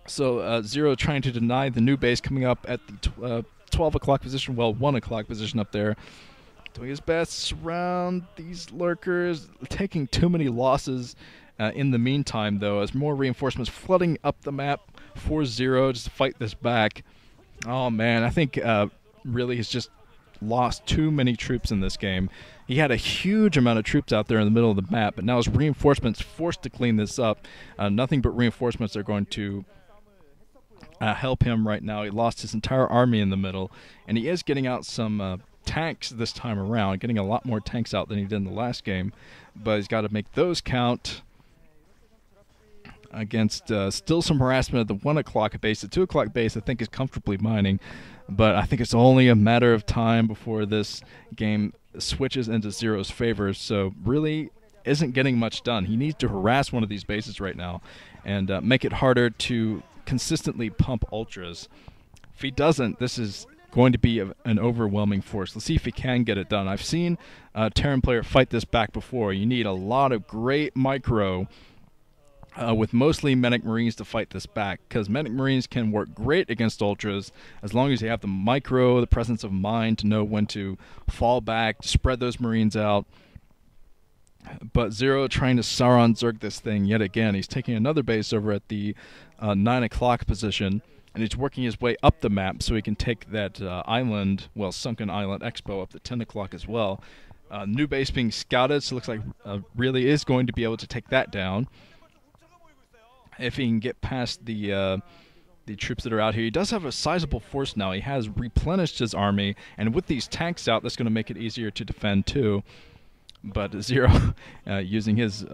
So ZerO trying to deny the new base coming up at the 12 o'clock position, well, 1 o'clock position up there. Doing his best to surround these lurkers, taking too many losses in the meantime, though, as more reinforcements flooding up the map for ZerO just to fight this back. Oh, man, I think really he's just lost too many troops in this game. He had a huge amount of troops out there in the middle of the map, but now his reinforcements forced to clean this up. Nothing but reinforcements are going to help him right now. He lost his entire army in the middle, and he is getting out some tanks this time around, getting a lot more tanks out than he did in the last game, but he's got to make those count against still some harassment at the 1 o'clock base. The 2 o'clock base, I think, is comfortably mining, but I think it's only a matter of time before this game switches into ZerO's favor, so really isn't getting much done. He needs to harass one of these bases right now and make it harder to consistently pump ultras. If he doesn't, this is going to be an overwhelming force. Let's see if he can get it done. I've seen a Terran player fight this back before. You need a lot of great micro with mostly Medic Marines to fight this back, because Medic Marines can work great against Ultras as long as you have the micro, the presence of mind to know when to fall back, to spread those Marines out. But ZerO trying to Sauron Zerg this thing yet again. He's taking another base over at the 9 o'clock position, and he's working his way up the map so he can take that island, well, Sunken Island Expo up to 10 o'clock as well. New base being scouted, so it looks like really is going to be able to take that down. If he can get past the troops that are out here. He does have a sizable force now. He has replenished his army, and with these tanks out, that's going to make it easier to defend too. But ZerO using his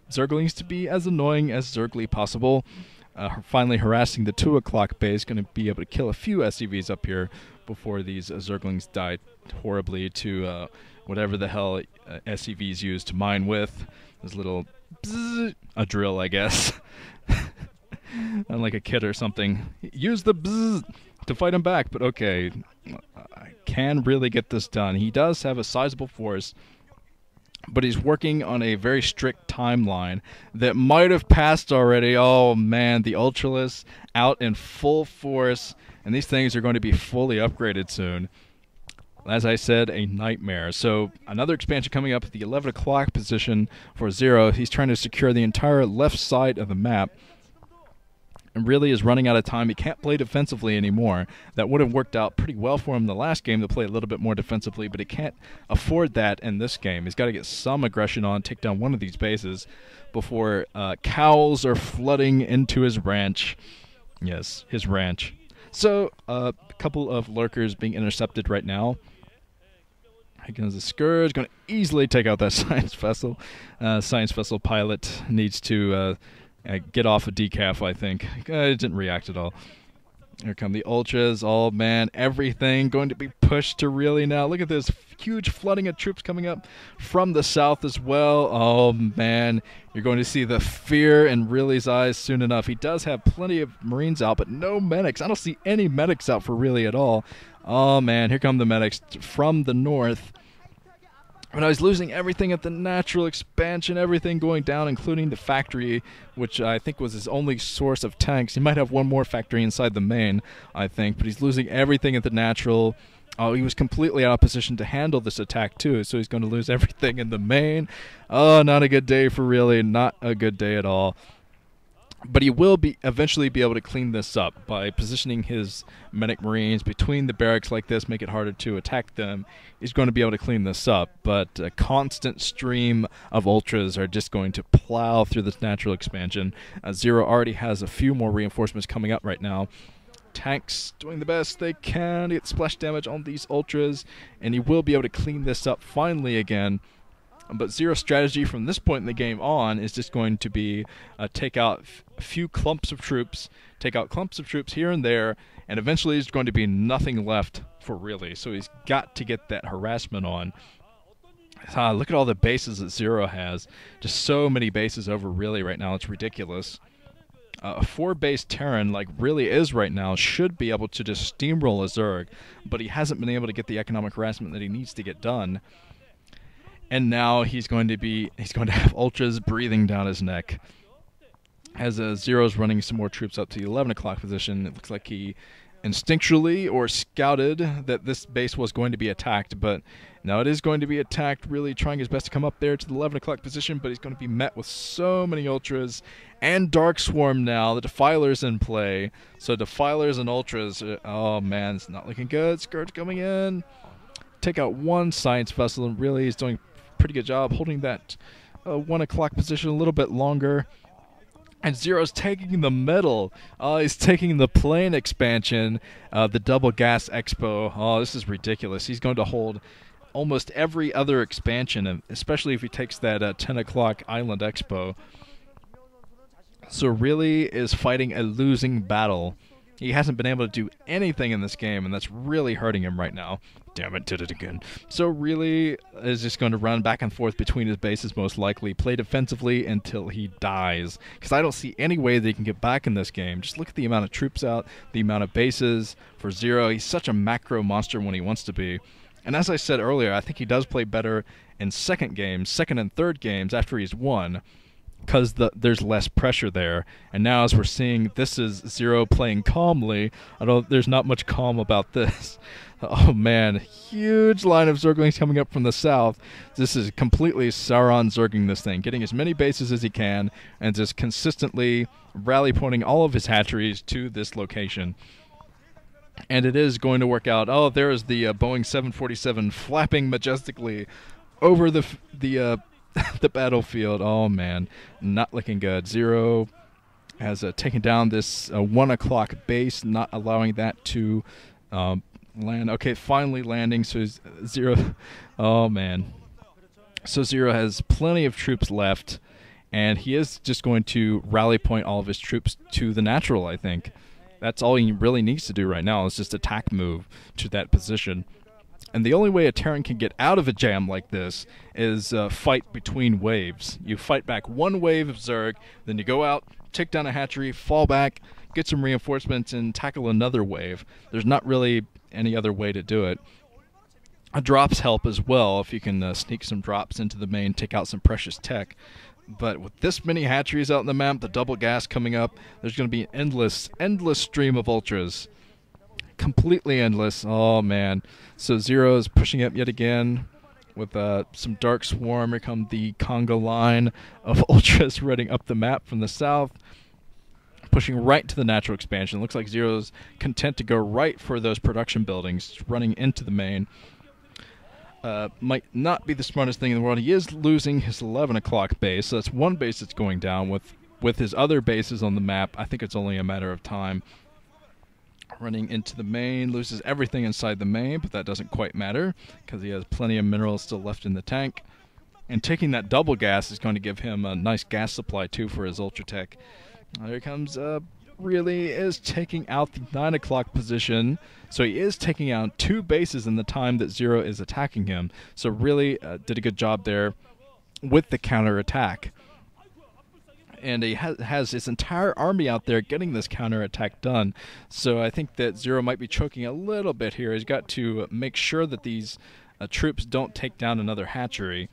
Zerglings to be as annoying as Zergly possible. Finally harassing the 2 o'clock base, going to be able to kill a few SCVs up here before these Zerglings die horribly to whatever the hell SCVs use to mine with. This little bzzz, a drill, I guess. Like a kid or something. Use the bzzz to fight him back, but okay. I can really get this done. He does have a sizable force, but he's working on a very strict timeline that might have passed already. Oh man, the Ultralists out in full force, and these things are going to be fully upgraded soon. As I said, a nightmare. So another expansion coming up at the 11 o'clock position for ZerO. He's trying to secure the entire left side of the map, and really is running out of time. He can't play defensively anymore. That would have worked out pretty well for him in the last game to play a little bit more defensively, but he can't afford that in this game. He's got to get some aggression on, take down one of these bases before cows are flooding into his ranch. Yes, his ranch. So, a couple of lurkers being intercepted right now. Here comes the Scourge, going to easily take out that science vessel. Science vessel pilot needs to get off a decaf, I think. It didn't react at all. Here come the Ultras. Oh, man, everything going to be pushed to really now. Look at this huge flooding of troops coming up from the south as well. Oh, man, you're going to see the fear in Riley's eyes soon enough. He does have plenty of Marines out, but no medics. I don't see any medics out for Riley at all. Oh, man, here come the medics from the north. But I was losing everything at the natural expansion, everything going down, including the factory, which I think was his only source of tanks. He might have one more factory inside the main, I think, but he's losing everything at the natural. Oh, he was completely out of position to handle this attack, too, so he's going to lose everything in the main. Oh, not a good day for really, not a good day at all. But he will eventually be able to clean this up by positioning his medic marines between the barracks like this, make it harder to attack them. He's going to be able to clean this up, but a constant stream of ultras are just going to plow through this natural expansion. ZerO already has a few more reinforcements coming up right now. Tanks doing the best they can to get splash damage on these ultras, and he will be able to clean this up finally again. But ZerO's strategy from this point in the game on is just going to be take out a few clumps of troops, take out clumps of troops here and there, and eventually there's going to be nothing left for really. So he's got to get that harassment on. Look at all the bases that ZerO has. Just so many bases over really right now. It's ridiculous. A 4-base Terran, like really is right now, should be able to just steamroll a Zerg, but he hasn't been able to get the economic harassment that he needs to get done. And now he's going to have ultras breathing down his neck. As ZerO's running some more troops up to the 11 o'clock position, it looks like he instinctually or scouted that this base was going to be attacked, but now it is going to be attacked, really trying his best to come up there to the 11 o'clock position, but he's going to be met with so many Ultras and Dark Swarm now. The Defiler's in play, so Defilers and Ultras, oh man, it's not looking good. Scourge coming in, take out one Science Vessel, and really he's doing a pretty good job holding that 1 o'clock position a little bit longer. And ZerO's taking the middle. He's taking the plane expansion, the double gas expo. Oh, this is ridiculous. He's going to hold almost every other expansion, especially if he takes that 10 o'clock island expo. So really is fighting a losing battle. He hasn't been able to do anything in this game, and that's really hurting him right now. Damn it, did it again. So really is just going to run back and forth between his bases most likely, play defensively until he dies. Because I don't see any way that he can get back in this game. Just look at the amount of troops out, the amount of bases for ZerO. He's such a macro monster when he wants to be. And as I said earlier, I think he does play better in second and third games after he's won, because there's less pressure there. And now as we're seeing, this is ZerO playing calmly. There's not much calm about this. Oh man, huge line of Zerglings coming up from the south. This is completely Sauron Zerging this thing, getting as many bases as he can, and just consistently rally pointing all of his hatcheries to this location. And it is going to work out. Oh, there is the Boeing 747 flapping majestically over the the battlefield. Oh man, not looking good. ZerO has taken down this 1 o'clock base, not allowing that to land. Okay, finally landing. So ZerO, oh man. So ZerO has plenty of troops left, and he is just going to rally point all of his troops to the natural, I think. That's all he really needs to do right now, is just attack move to that position. And the only way a Terran can get out of a jam like this is fight between waves. You fight back one wave of Zerg, then you go out, take down a hatchery, fall back, get some reinforcements, and tackle another wave. There's not really any other way to do it. Drops help as well, if you can sneak some drops into the main, take out some precious tech. But with this many hatcheries out in the map, the double gas coming up, there's going to be an endless stream of Ultras. Completely endless. Oh man. So ZerO is pushing up yet again with some Dark Swarm. Here come the conga line of Ultras running up the map from the south, pushing right to the natural expansion. Looks like ZerO's content to go right for those production buildings, running into the main. Might not be the smartest thing in the world. He is losing his 11 o'clock base, so that's one base that's going down. With his other bases on the map, I think it's only a matter of time. Running into the main, loses everything inside the main, but that doesn't quite matter because he has plenty of minerals still left in the tank. And taking that double gas is going to give him a nice gas supply too for his Ultra Tech. There comes, really is taking out the 9 o'clock position. So he is taking out 2 bases in the time that ZerO is attacking him. So really did a good job there with the counter-attack. And he has his entire army out there getting this counter-attack done. So I think that ZerO might be choking a little bit here. He's got to make sure that these troops don't take down another hatchery,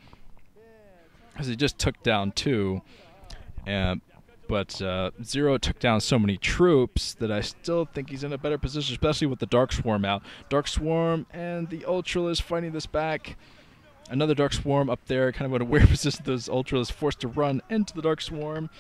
because he just took down 2. But ZerO took down so many troops that I still think he's in a better position, especially with the Dark Swarm out. Dark Swarm and the Ultras fighting this back. Another Dark Swarm up there, kind of in a weird position. Those Ultras forced to run into the Dark Swarm.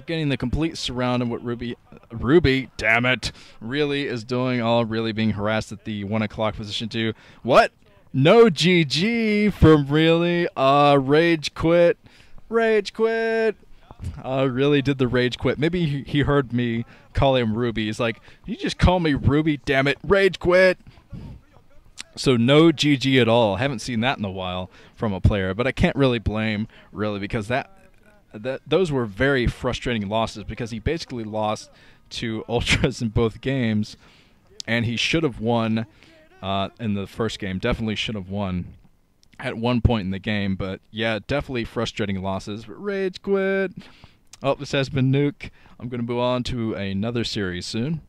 Getting the complete surround of what Ruby, damn it, really is doing, all really being harassed at the 1 o'clock position too. What? No GG from really? Rage quit. Rage quit. Really did the rage quit. Maybe he heard me call him Ruby. He's like, you just call me Ruby, damn it. Rage quit. So no GG at all. Haven't seen that in a while from a player, but I can't really blame, really, because those were very frustrating losses, because he basically lost to Ultras in both games, and he should have won in the first game. Definitely should have won at one point in the game, but yeah, definitely frustrating losses. But rage quit. Oh, this has been Nuke. I'm going to move on to another series soon.